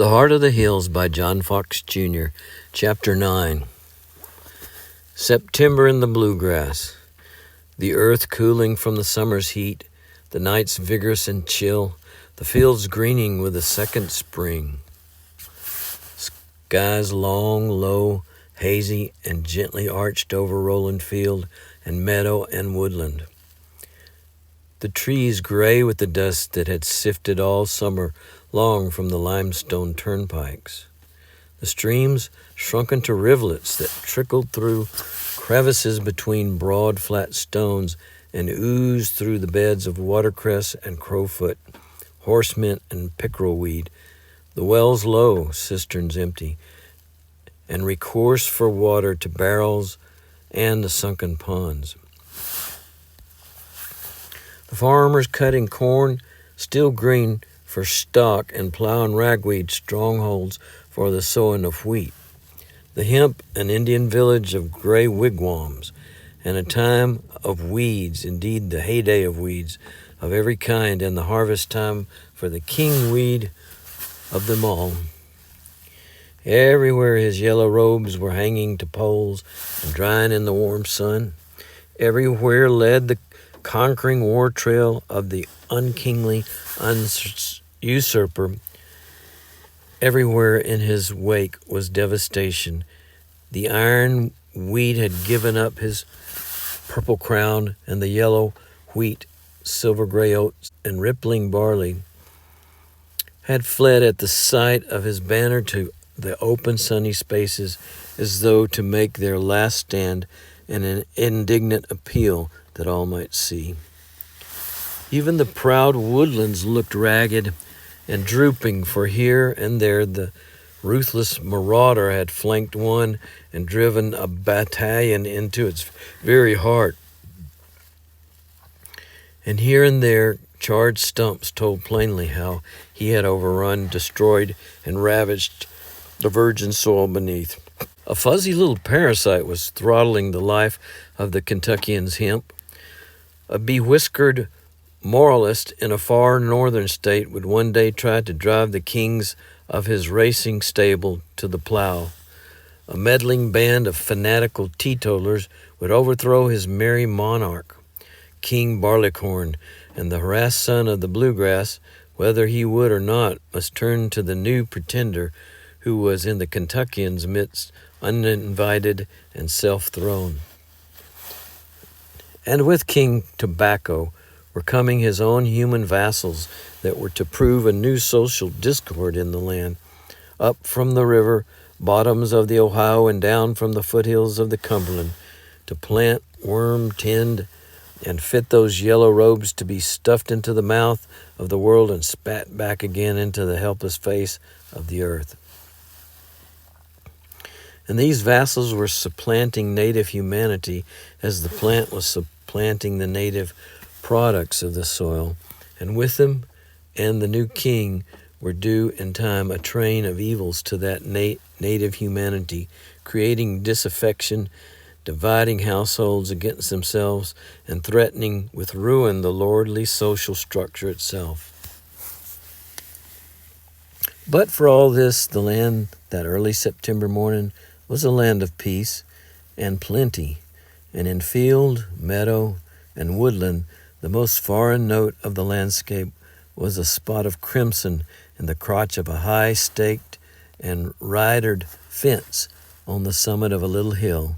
The Heart of the Hills by John Fox Jr., Chapter 9. September in the Bluegrass. The earth cooling from the summer's heat, the nights vigorous and chill, the fields greening with a second spring. Skies long, low, hazy, and gently arched over rolling field and meadow and woodland. The trees gray with the dust that had sifted all summer long from the limestone turnpikes. The streams shrunken to rivulets that trickled through crevices between broad flat stones and oozed through the beds of watercress and crowfoot, horsemint and pickerelweed, the wells low, cisterns empty, and recourse for water to barrels and the sunken ponds. The farmers cutting corn, still green, for stock, and plowing ragweed strongholds for the sowing of wheat. The hemp, an Indian village of gray wigwams, and a time of weeds, indeed the heyday of weeds of every kind, and the harvest time for the king weed of them all. Everywhere his yellow robes were hanging to poles and drying in the warm sun. Everywhere led the conquering war trail of the unkingly usurper. Everywhere in his wake was devastation. The iron wheat had given up his purple crown, and the yellow wheat, silver gray oats, and rippling barley had fled at the sight of his banner to the open sunny spaces, as though to make their last stand and an indignant appeal that all might see. Even the proud woodlands looked ragged and drooping, for here and there the ruthless marauder had flanked one and driven a battalion into its very heart. And here and there charred stumps told plainly how he had overrun, destroyed, and ravaged the virgin soil beneath. A fuzzy little parasite was throttling the life of the Kentuckian's hemp. A bewhiskered moralist in a far northern state would one day try to drive the kings of his racing stable to the plow. A meddling band of fanatical teetotalers would overthrow his merry monarch, King Barleycorn, and the harassed son of the bluegrass, whether he would or not, must turn to the new pretender who was in the Kentuckians' midst, uninvited and self-thrown. And with King Tobacco were coming his own human vassals that were to prove a new social discord in the land, up from the river bottoms of the Ohio and down from the foothills of the Cumberland, to plant, worm, tend, and fit those yellow robes to be stuffed into the mouth of the world and spat back again into the helpless face of the earth. And these vassals were supplanting native humanity as the plant was supplanting the native products of the soil, and with them and the new king were due in time a train of evils to that native humanity, creating disaffection, dividing households against themselves, and threatening with ruin the lordly social structure itself. But for all this, the land that early September morning was a land of peace and plenty, and in field, meadow, and woodland the most foreign note of the landscape was a spot of crimson in the crotch of a high staked and ridered fence on the summit of a little hill.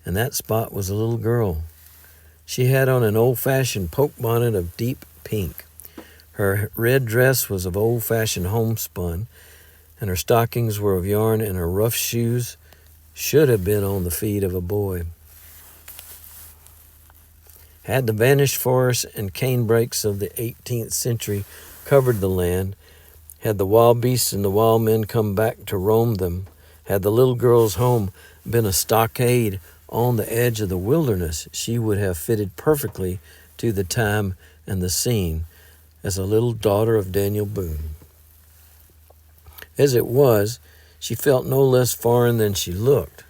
And that spot was a little girl. She had on an old-fashioned poke bonnet of deep pink. Her red dress was of old-fashioned homespun, and her stockings were of yarn, and her rough shoes should have been on the feet of a boy. Had the vanished forests and canebrakes of the 18th century covered the land, had the wild beasts and the wild men come back to roam them, had the little girl's home been a stockade on the edge of the wilderness, she would have fitted perfectly to the time and the scene as a little daughter of Daniel Boone. As it was, she felt no less foreign than she looked,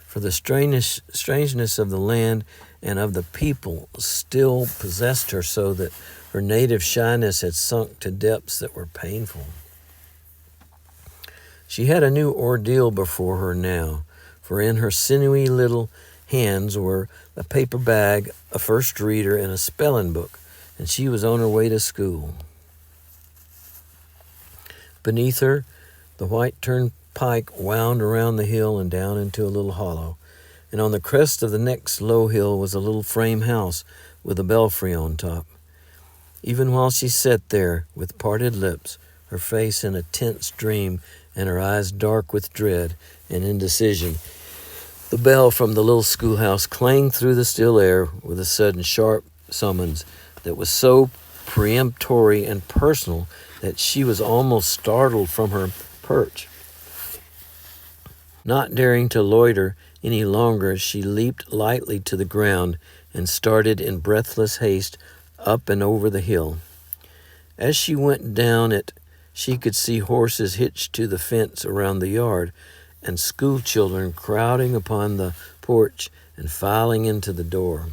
for the strangeness of the land and of the people still possessed her, so that her native shyness had sunk to depths that were painful. She had a new ordeal before her now, for in her sinewy little hands were a paper bag, a first reader, and a spelling book, and she was on her way to school. Beneath her, the white turnpike wound around the hill and down into a little hollow, and on the crest of the next low hill was a little frame house with a belfry on top. Even while she sat there with parted lips, her face in a tense dream and her eyes dark with dread and indecision, the bell from the little schoolhouse clanged through the still air with a sudden sharp summons that was so peremptory and personal that she was almost startled from her perch. Not daring to loiter any longer, she leaped lightly to the ground and started in breathless haste up and over the hill. As she went down it, she could see horses hitched to the fence around the yard and school children crowding upon the porch and filing into the door.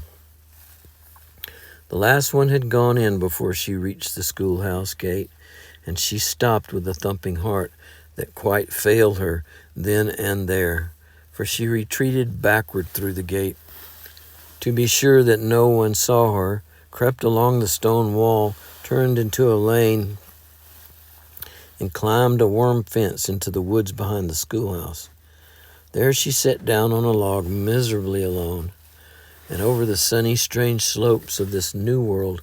The last one had gone in before she reached the schoolhouse gate, and she stopped with a thumping heart that quite failed her then and there, for she retreated backward through the gate. To be sure that no one saw her, crept along the stone wall, turned into a lane, and climbed a worm fence into the woods behind the schoolhouse. There she sat down on a log, miserably alone, and over the sunny, strange slopes of this new world,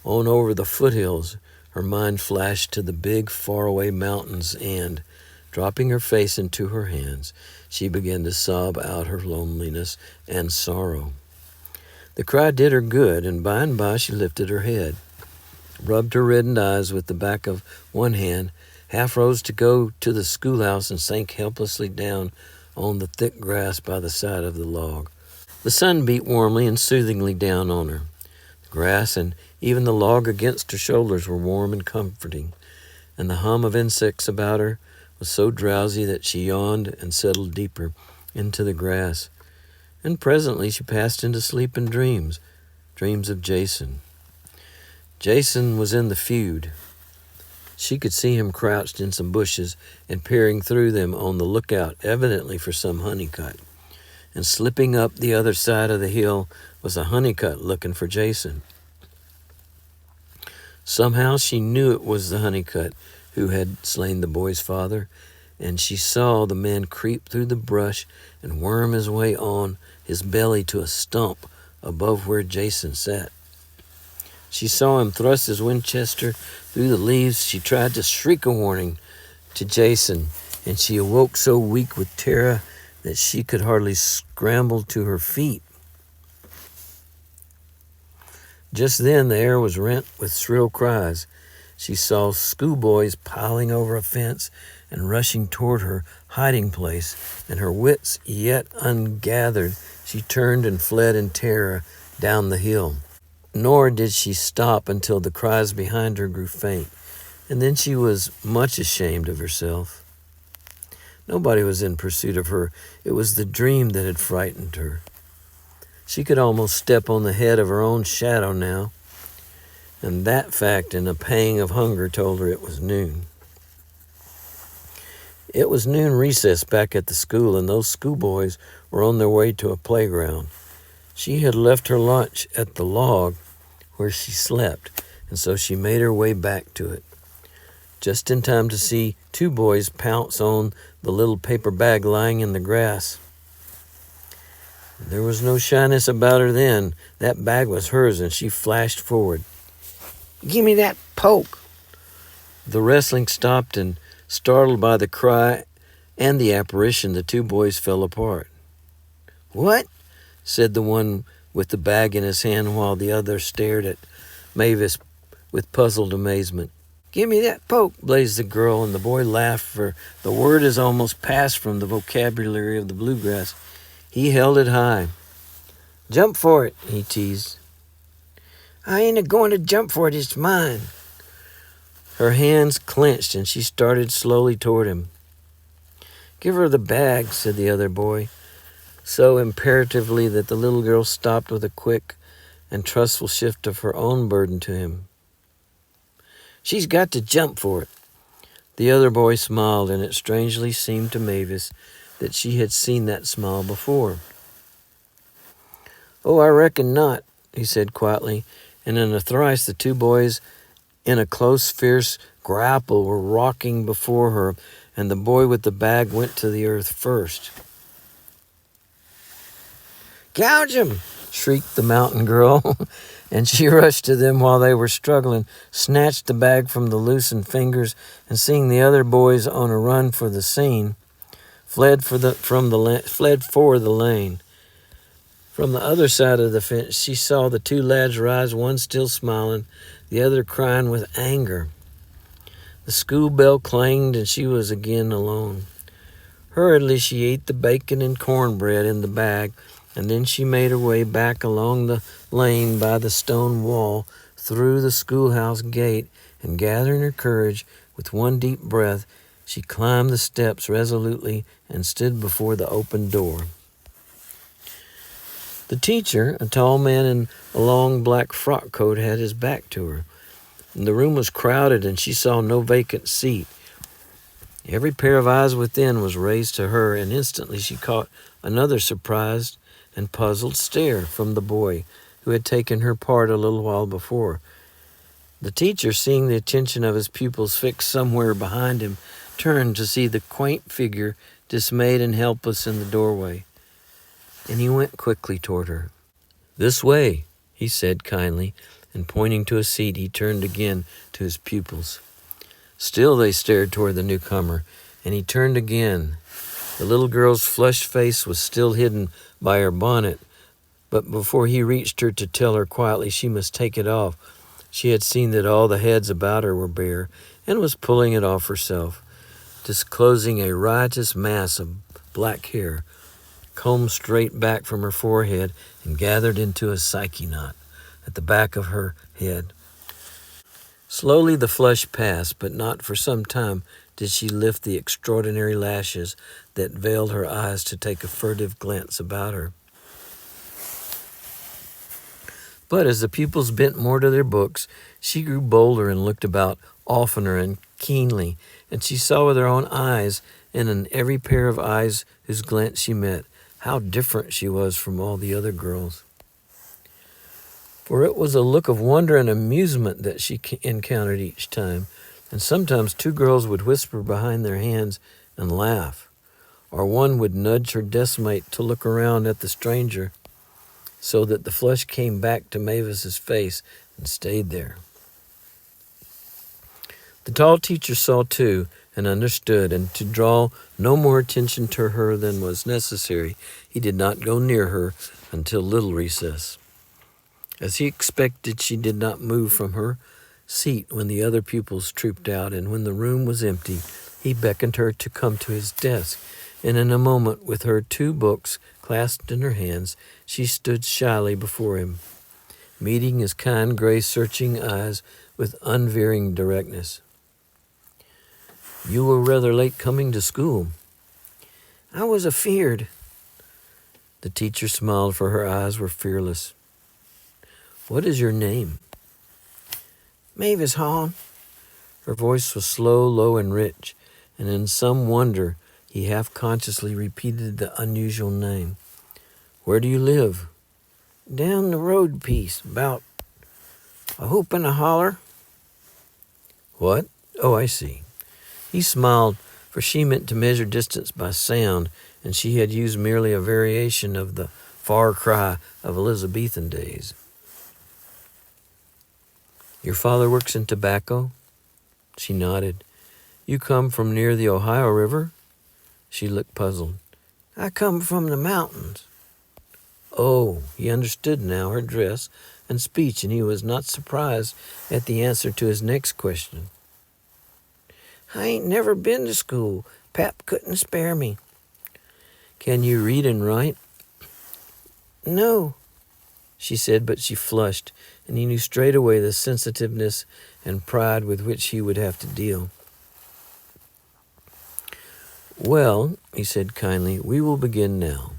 on over the foothills, her mind flashed to the big, faraway mountains, and, dropping her face into her hands, she began to sob out her loneliness and sorrow. The cry did her good, and by she lifted her head, rubbed her reddened eyes with the back of one hand, half rose to go to the schoolhouse, and sank helplessly down on the thick grass by the side of the log. The sun beat warmly and soothingly down on her. The grass and even the log against her shoulders were warm and comforting, and the hum of insects about her was so drowsy that she yawned and settled deeper into the grass. And presently she passed into sleep and dreams of Jason. Jason was in the feud. She could see him crouched in some bushes and peering through them on the lookout, evidently for some honeycut. And slipping up the other side of the hill was a honeycut looking for Jason. Somehow she knew it was the honeycut who had slain the boy's father, and she saw the man creep through the brush and worm his way on his belly to a stump above where Jason sat. She saw him thrust his Winchester through the leaves. She tried to shriek a warning to Jason, and she awoke so weak with terror that she could hardly scramble to her feet. Just then the air was rent with shrill cries. She saw schoolboys piling over a fence and rushing toward her hiding place, and her wits yet ungathered, she turned and fled in terror down the hill. Nor did she stop until the cries behind her grew faint, and then she was much ashamed of herself. Nobody was in pursuit of her. It was the dream that had frightened her. She could almost step on the head of her own shadow now, and that fact and a pang of hunger told her it was noon. It was noon recess back at the school, and those schoolboys were on their way to a playground. She had left her lunch at the log where she slept, and so she made her way back to it, just in time to see two boys pounce on the little paper bag lying in the grass. There was no shyness about her then. That bag was hers, and she flashed forward. "Give me that poke!" The wrestling stopped, and startled by the cry and the apparition, the two boys fell apart. "What?" said the one with the bag in his hand, while the other stared at Mavis with puzzled amazement. "Give me that poke," blazed the girl, and the boy laughed, for the word is almost passed from the vocabulary of the bluegrass. He held it high. "Jump for it," he teased. "I ain't a-going to jump for it, it's mine." Her hands clenched, and she started slowly toward him. "Give her the bag," said the other boy, so imperatively that the little girl stopped with a quick and trustful shift of her own burden to him. "She's got to jump for it." The other boy smiled, and it strangely seemed to Mavis that she had seen that smile before. "Oh, I reckon not," he said quietly, and in a trice the two boys in a close, fierce grapple were rocking before her, and the boy with the bag went to the earth first. "Gouge him!" shrieked the mountain girl, and she rushed to them while they were struggling, snatched the bag from the loosened fingers, and seeing the other boys on a run for the scene, fled for the lane. From the other side of the fence, she saw the two lads rise, one still smiling, the other crying with anger. The school bell clanged, and she was again alone. Hurriedly, she ate the bacon and cornbread in the bag, and then she made her way back along the lane by the stone wall, through the schoolhouse gate, and gathering her courage with one deep breath, she climbed the steps resolutely and stood before the open door. The teacher, a tall man in a long black frock coat, had his back to her. The room was crowded, and she saw no vacant seat. Every pair of eyes within was raised to her, and instantly she caught another surprised and puzzled stare from the boy who had taken her part a little while before. The teacher, seeing the attention of his pupils fixed somewhere behind him, turned to see the quaint figure dismayed and helpless in the doorway, and he went quickly toward her. "This way," he said kindly, and pointing to a seat, he turned again to his pupils. Still they stared toward the newcomer, and he turned again. The little girl's flushed face was still hidden by her bonnet, but before he reached her to tell her quietly she must take it off, she had seen that all the heads about her were bare, and was pulling it off herself, disclosing a riotous mass of black hair, combed straight back from her forehead and gathered into a Psyche knot at the back of her head. Slowly the flush passed, but not for some time did she lift the extraordinary lashes that veiled her eyes to take a furtive glance about her. But as the pupils bent more to their books, she grew bolder and looked about oftener and keenly, and she saw with her own eyes, and in every pair of eyes whose glance she met, how different she was from all the other girls. For it was a look of wonder and amusement that she encountered each time, and sometimes two girls would whisper behind their hands and laugh, or one would nudge her deskmate to look around at the stranger, so that the flush came back to Mavis's face and stayed there. The tall teacher saw too, and understood, and to draw no more attention to her than was necessary, he did not go near her until little recess. As he expected, she did not move from her seat when the other pupils trooped out, and when the room was empty, he beckoned her to come to his desk, and in a moment, with her two books clasped in her hands, she stood shyly before him, meeting his kind, gray, searching eyes with unveering directness. "You were rather late coming to school." "I was afeard." The teacher smiled, for her eyes were fearless. "What is your name?" "Mavis Hahn." Her voice was slow, low, and rich, and in some wonder he half-consciously repeated the unusual name. "Where do you live?" "Down the road piece, about a hoop and a holler." "What? Oh, I see." He smiled, for she meant to measure distance by sound, and she had used merely a variation of the far cry of Elizabethan days. "Your father works in tobacco?" She nodded. "You come from near the Ohio River?" She looked puzzled. "I come from the mountains." Oh, he understood now her dress and speech, and he was not surprised at the answer to his next question. "I ain't never been to school. Pap couldn't spare me." "Can you read and write?" "No," she said, but she flushed, and he knew straight away the sensitiveness and pride with which he would have to deal. "Well," he said kindly, "we will begin now."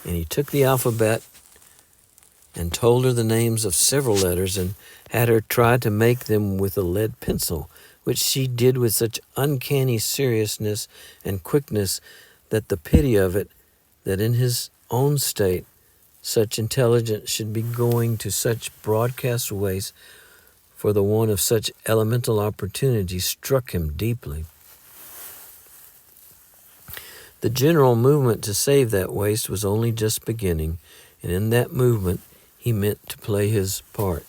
And he took the alphabet and told her the names of several letters and had her try to make them with a lead pencil, which she did with such uncanny seriousness and quickness that the pity of it, that in his own state, such intelligence should be going to such broadcast waste for the want of such elemental opportunity, struck him deeply. The general movement to save that waste was only just beginning, and in that movement he meant to play his part.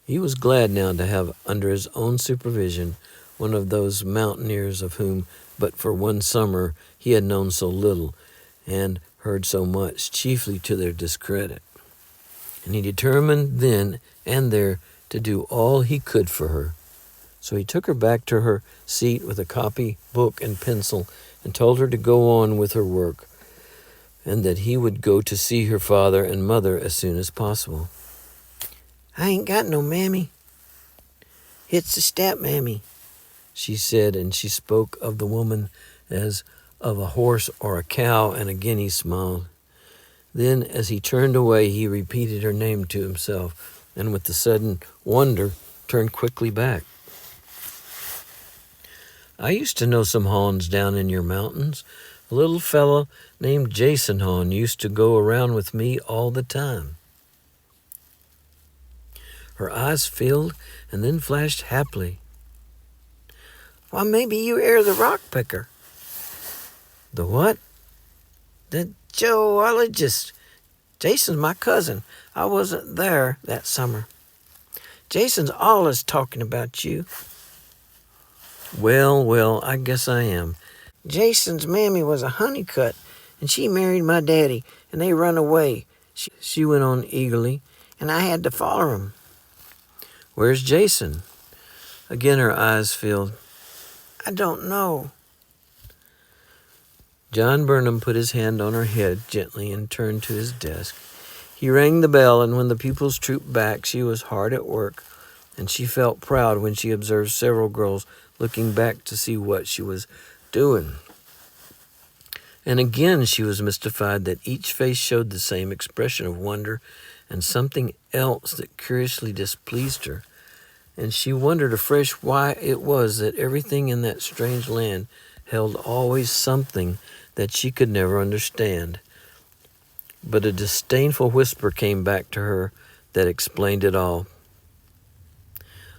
He was glad now to have under his own supervision one of those mountaineers of whom, but for one summer, he had known so little and heard so much, chiefly to their discredit. And he determined then and there to do all he could for her. So he took her back to her seat with a copy book and pencil and told her to go on with her work, and that he would go to see her father and mother as soon as possible. "I ain't got no mammy. It's the step-mammy," she said, and she spoke of the woman as of a horse or a cow, and again he smiled. Then, as he turned away, he repeated her name to himself, and with a sudden wonder, turned quickly back. "I used to know some Hawns down in your mountains. A little fellow named Jason Hawn used to go around with me all the time." Her eyes filled and then flashed happily. "Why, maybe you air the rock picker." "The what?" "The geologist. Jason's my cousin. I wasn't there that summer. Jason's allus talking about you." Well, I guess I am. "Jason's mammy was a honeycut, and she married my daddy, and they run away," she went on eagerly, "and I had to follow 'em." "Where's Jason?" Again her eyes filled. "I don't know." John Burnham put his hand on her head gently and turned to his desk. He rang the bell, and when the pupils trooped back, she was hard at work, and she felt proud when she observed several girls looking back to see what she was doing. And again she was mystified that each face showed the same expression of wonder and something else that curiously displeased her, and she wondered afresh why it was that everything in that strange land held always something that she could never understand. But a disdainful whisper came back to her that explained it all.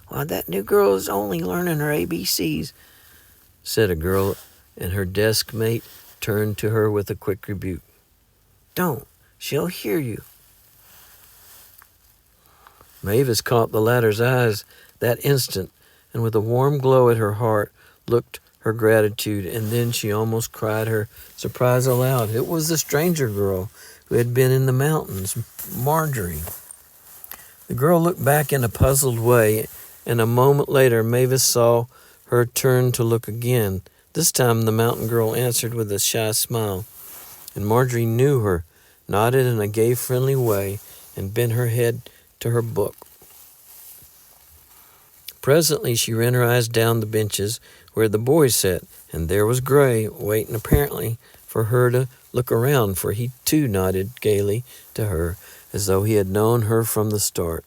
"Why, that new girl is only learning her ABCs," said a girl, and her desk mate turned to her with a quick rebuke. "Don't. She'll hear you." Mavis caught the latter's eyes that instant, and with a warm glow at her heart looked her gratitude, and then she almost cried her surprise aloud. It was the stranger girl who had been in the mountains, Marjorie. The girl looked back in a puzzled way, and a moment later Mavis saw her turn to look again. This time the mountain girl answered with a shy smile, and Marjorie knew her, nodded in a gay, friendly way, and bent her head to her book. Presently she ran her eyes down the benches where the boys sat, and there was Gray, waiting apparently for her to look around, for he too nodded gaily to her, as though he had known her from the start.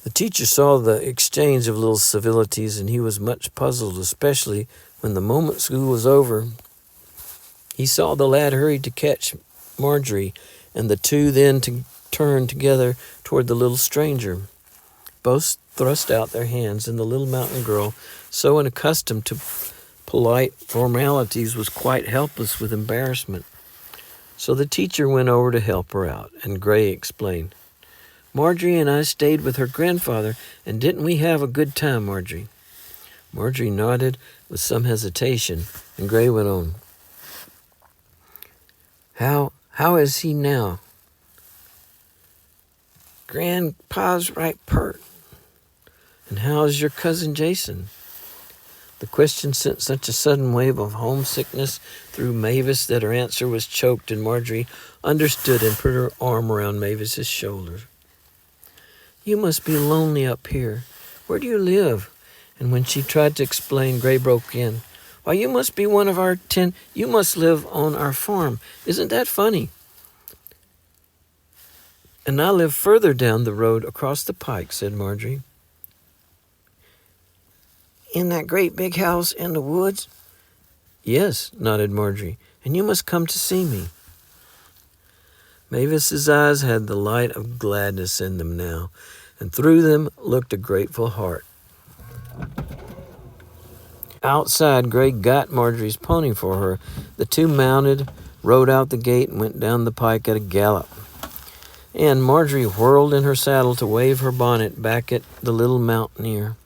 The teacher saw the exchange of little civilities, and he was much puzzled, especially when the moment school was over. He saw the lad hurry to catch Marjorie, and the two then turned together toward the little stranger. Both thrust out their hands, and the little mountain girl, so unaccustomed to polite formalities, was quite helpless with embarrassment. So the teacher went over to help her out, and Gray explained. "Marjorie and I stayed with her grandfather, and didn't we have a good time, Marjorie?" Marjorie nodded with some hesitation, and Gray went on. How is he now?" "Grandpa's right pert." "And how is your cousin Jason?" The question sent such a sudden wave of homesickness through Mavis that her answer was choked, and Marjorie understood and put her arm around Mavis's shoulders. "You must be lonely up here. Where do you live?" And when she tried to explain, Gray broke in. "Why, you must be one of our 10. You must live on our farm. Isn't that funny? "And I live further down the road across the pike," said Marjorie. In that great big house in the woods? Yes, nodded Marjorie, and you must come to see me. Mavis's eyes had the light of gladness in them now, and through them looked a grateful heart. Outside, Greg got Marjorie's pony for her. The two mounted, rode out the gate, and went down the pike at a gallop. And Marjorie whirled in her saddle to wave her bonnet back at the little mountaineer.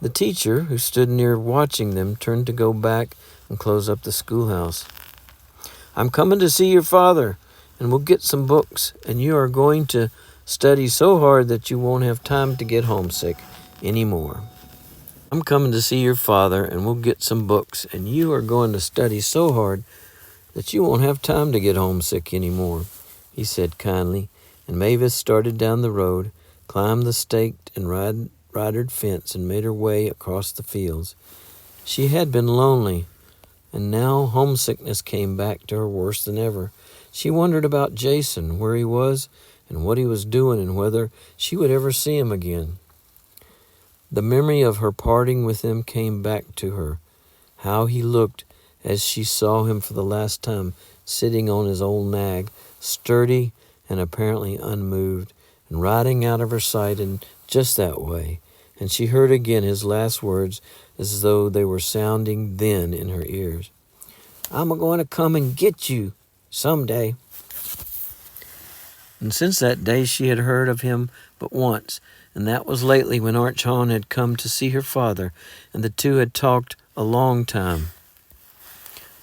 The teacher, who stood near watching them, turned to go back and close up the schoolhouse. I'm coming to see your father, and we'll get some books, and you are going to study so hard that you won't have time to get homesick anymore. I'm coming to see your father, and we'll get some books, and you are going to study so hard that you won't have time to get homesick anymore, he said kindly, and Mavis started down the road, climbed the staked and ridered fence, and made her way across the fields. She had been lonely, and now homesickness came back to her worse than ever. She wondered about Jason, where he was, and what he was doing, and whether she would ever see him again. The memory of her parting with him came back to her, how he looked as she saw him for the last time, sitting on his old nag, sturdy and apparently unmoved, and riding out of her sight in just that way. And she heard again his last words as though they were sounding then in her ears. I'm going to come and get you someday. And since that day she had heard of him but once, and that was lately when Arch Hahn had come to see her father, and the two had talked a long time.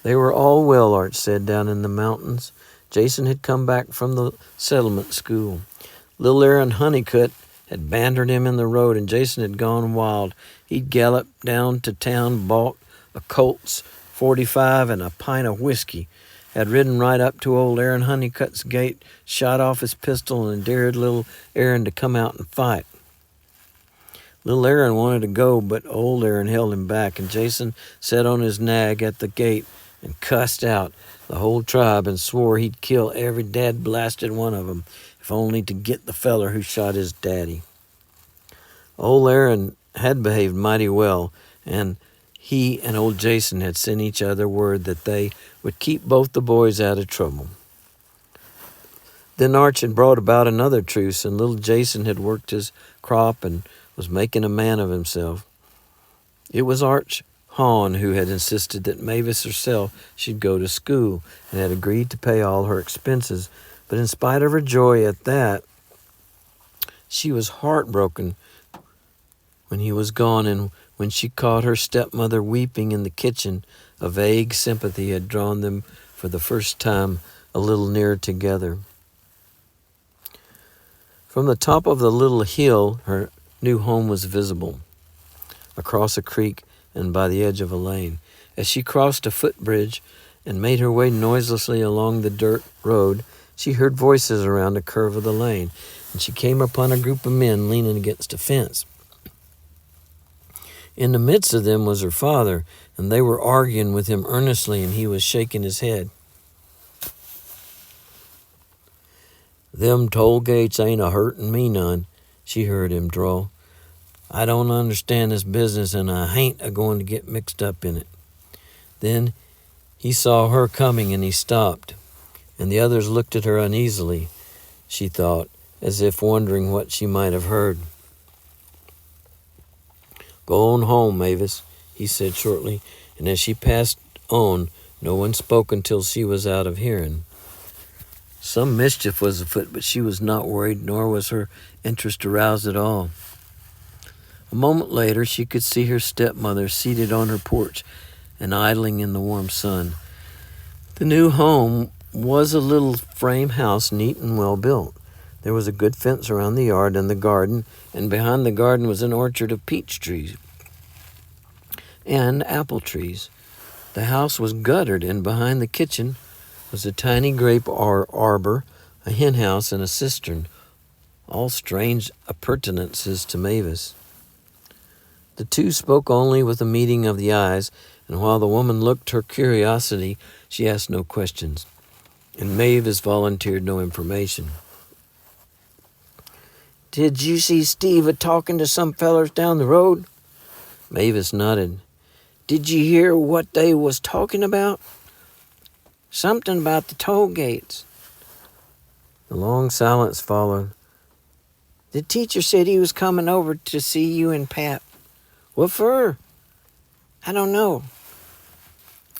They were all well, Arch said, down in the mountains. Jason had come back from the settlement school. Little Aaron Honeycutt had bantered him in the road, and Jason had gone wild. He'd galloped down to town, bought a Colt's 45 and a pint of whiskey, had ridden right up to old Aaron Honeycutt's gate, shot off his pistol, and dared little Aaron to come out and fight. Little Aaron wanted to go, but old Aaron held him back, and Jason sat on his nag at the gate and cussed out the whole tribe and swore he'd kill every dad-blasted one of them, if only to get the feller who shot his daddy. Old Aaron had behaved mighty well, and he and old Jason had sent each other word that they would keep both the boys out of trouble. Then Arch had brought about another truce, and little Jason had worked his crop and was making a man of himself. It was Arch Hahn who had insisted that Mavis herself should go to school, and had agreed to pay all her expenses, but in spite of her joy at that, she was heartbroken when he was gone, and when she caught her stepmother weeping in the kitchen, a vague sympathy had drawn them for the first time a little nearer together. From the top of the little hill, her new home was visible, across a creek and by the edge of a lane. As she crossed a footbridge and made her way noiselessly along the dirt road, she heard voices around a curve of the lane, and she came upon a group of men leaning against a fence. In the midst of them was her father, and they were arguing with him earnestly, and he was shaking his head. Them toll gates ain't a-hurtin' me none, she heard him drawl. I don't understand this business, and I hain't a-going to get mixed up in it. Then he saw her coming, and he stopped, and the others looked at her uneasily, she thought, as if wondering what she might have heard. Go on home, Mavis, he said shortly, and as she passed on, no one spoke until she was out of hearing. Some mischief was afoot, but she was not worried, nor was her interest aroused at all. A moment later, she could see her stepmother seated on her porch and idling in the warm sun. The new home was a little frame house, neat and well built. There was a good fence around the yard and the garden, and behind the garden was an orchard of peach trees and apple trees. The house was guttered, and behind the kitchen was a tiny grape arbor, a hen house, and a cistern, all strange appurtenances to Mavis. The two spoke only with a meeting of the eyes, and while the woman looked her curiosity, she asked no questions, and Mavis volunteered no information. Did you see Steve a-talking to some fellers down the road? Mavis nodded. Did you hear what they was talking about? Something about the toll gates. The long silence followed. The teacher said he was coming over to see you and Pat. What for? I don't know.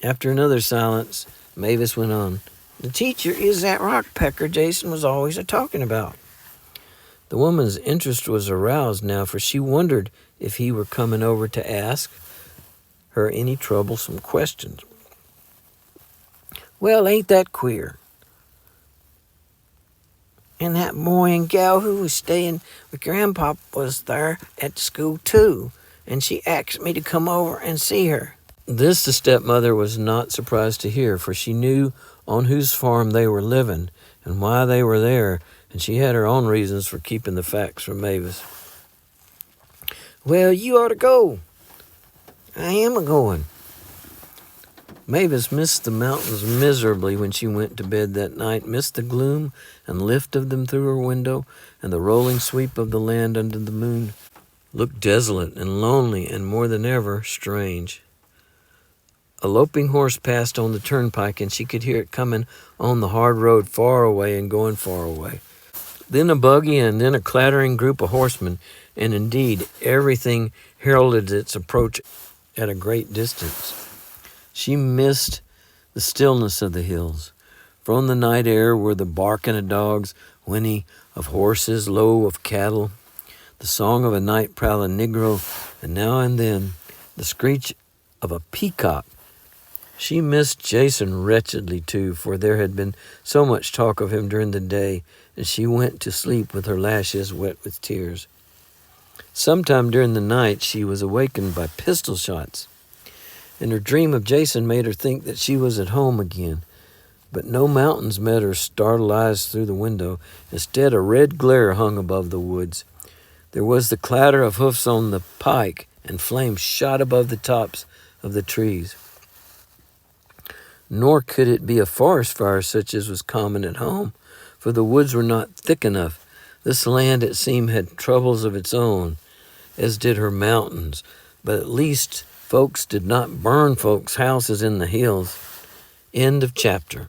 After another silence, Mavis went on. The teacher is that rock pecker Jason was always a-talking about. The woman's interest was aroused now, for she wondered if he were coming over to ask her any troublesome questions. Well, ain't that queer? And that boy and gal who was staying with Grandpa was there at the school too, and she asked me to come over and see her. This the stepmother was not surprised to hear, for she knew on whose farm they were living and why they were there, and she had her own reasons for keeping the facts from Mavis. Well, you ought to go. I am a-going. Mavis missed the mountains miserably when she went to bed that night, missed the gloom and lift of them through her window, and the rolling sweep of the land under the moon. Looked desolate and lonely and more than ever strange. A loping horse passed on the turnpike, and she could hear it coming on the hard road far away and going far away. Then a buggy, and then a clattering group of horsemen, and indeed everything heralded its approach at a great distance. She missed the stillness of the hills. From the night air were the barking of dogs, whinny of horses, low of cattle, the song of a night-prowling negro, and now and then the screech of a peacock. She missed Jason wretchedly, too, for there had been so much talk of him during the day, and she went to sleep with her lashes wet with tears. Sometime during the night she was awakened by pistol shots, and her dream of Jason made her think that she was at home again. But no mountains met her startled eyes through the window. Instead, a red glare hung above the woods. There was the clatter of hoofs on the pike, and flames shot above the tops of the trees. Nor could it be a forest fire such as was common at home, for the woods were not thick enough. This land, it seemed, had troubles of its own, as did her mountains, but at least folks did not burn folks' houses in the hills. End of chapter.